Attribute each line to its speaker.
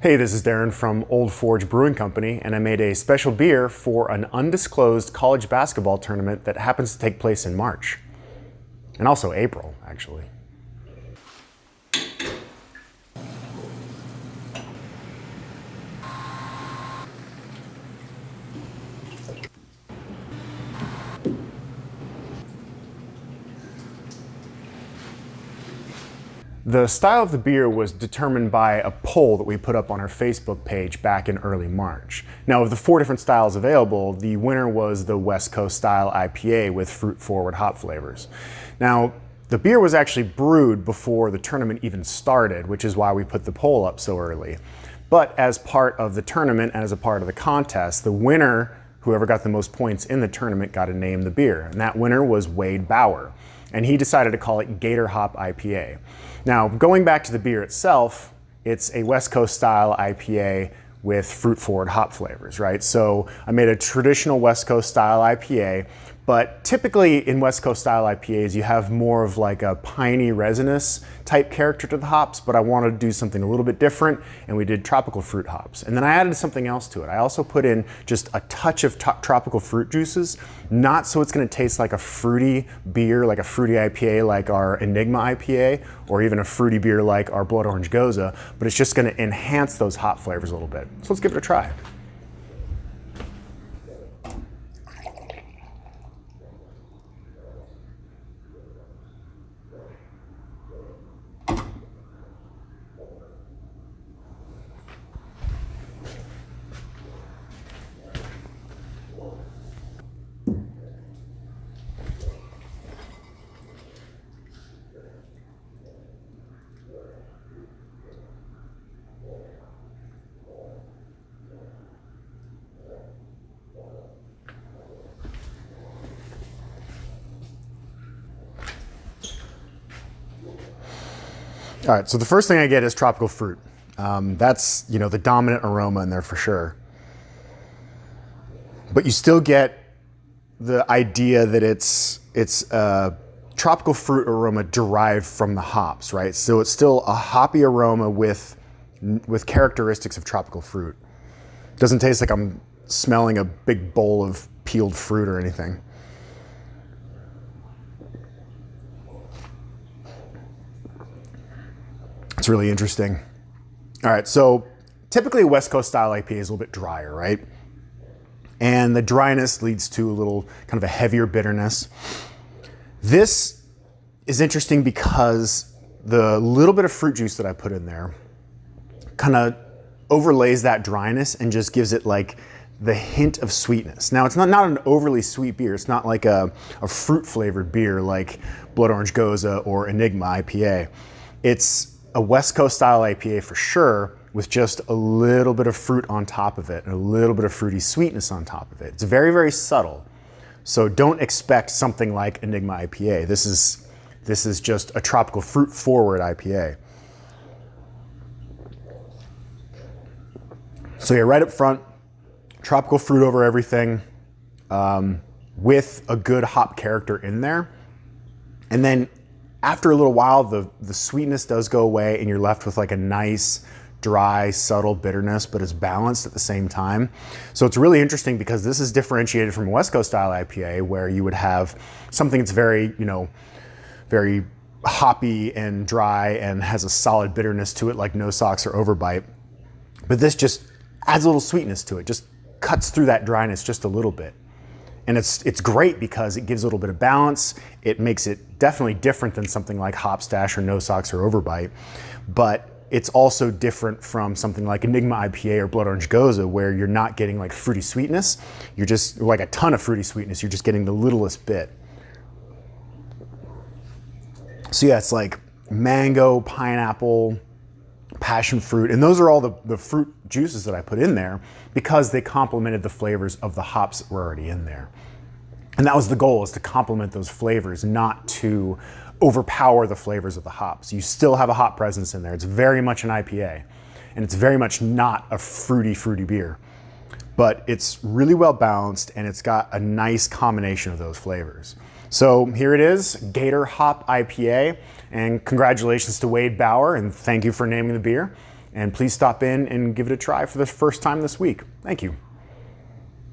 Speaker 1: Hey, this is Darren from Old Forge Brewing Company, and I made a special beer for an undisclosed college basketball tournament that happens to take place in March. And also April, actually. The style of the beer was determined by a poll that we put up on our Facebook page back in early March. Now, of the 4 different styles available, the winner was the West Coast style IPA with fruit-forward hop flavors. Now, the beer was actually brewed before the tournament even started, which is why we put the poll up so early. But as part of the tournament and as a part of the contest, the winner, whoever got the most points in the tournament, got to name the beer. And that winner was Wade Bauer. And he decided to call it Gator Hop IPA. Now, going back to the beer itself, it's a West Coast style IPA with fruit-forward hop flavors, right? So I made a traditional West Coast style IPA, but typically in West Coast style IPAs, you have more of like a piney resinous type character to the hops, but I wanted to do something a little bit different, and we did tropical fruit hops. And then I added something else to it. I also put in just a touch of tropical fruit juices, not so it's gonna taste like a fruity beer, like a fruity IPA like our Enigma IPA, or even a fruity beer like our Blood Orange Goza, but it's just gonna enhance those hop flavors a little bit. So let's give it a try. All right, so the first thing I get is tropical fruit. That's, the dominant aroma in there for sure. But you still get the idea that it's a tropical fruit aroma derived from the hops, right? So it's still a hoppy aroma with characteristics of tropical fruit. It doesn't taste like I'm smelling a big bowl of peeled fruit or anything. It's really interesting. All right, so typically a West Coast style IPA is a little bit drier, right? And the dryness leads to a little kind of a heavier bitterness. This is interesting because the little bit of fruit juice that I put in there kind of overlays that dryness and just gives it like the hint of sweetness. Now, it's not an overly sweet beer. It's not like a fruit flavored beer like Blood Orange Goza or Enigma IPA. It's a West Coast style IPA for sure, with just a little bit of fruit on top of it and a little bit of fruity sweetness on top of it. It's very, very subtle. So don't expect something like Enigma IPA. This is just a tropical fruit forward IPA. So yeah, right up front, tropical fruit over everything, with a good hop character in there. And then after a little while, the sweetness does go away and you're left with like a nice, dry, subtle bitterness, but it's balanced at the same time. So it's really interesting because this is differentiated from a West Coast style IPA where you would have something that's very, very hoppy and dry and has a solid bitterness to it like No Socks or Overbite. But this just adds a little sweetness to it, just cuts through that dryness just a little bit. And it's great because it gives a little bit of balance. It makes it definitely different than something like Hopstash or No Socks or Overbite. But it's also different from something like Enigma IPA or Blood Orange Goza where you're not getting like fruity sweetness. You're just like a ton of fruity sweetness. You're just getting the littlest bit. So yeah, it's like mango, pineapple, passion fruit, and those are all the fruit juices that I put in there because they complemented the flavors of the hops that were already in there. And that was the goal, is to complement those flavors, not to overpower the flavors of the hops. You still have a hop presence in there. It's very much an IPA, and it's very much not a fruity beer. But it's really well balanced, and it's got a nice combination of those flavors. So here it is, Gator Hop IPA, and congratulations to Wade Bauer, and thank you for naming the beer. And please stop in and give it a try for the first time this week. Thank you.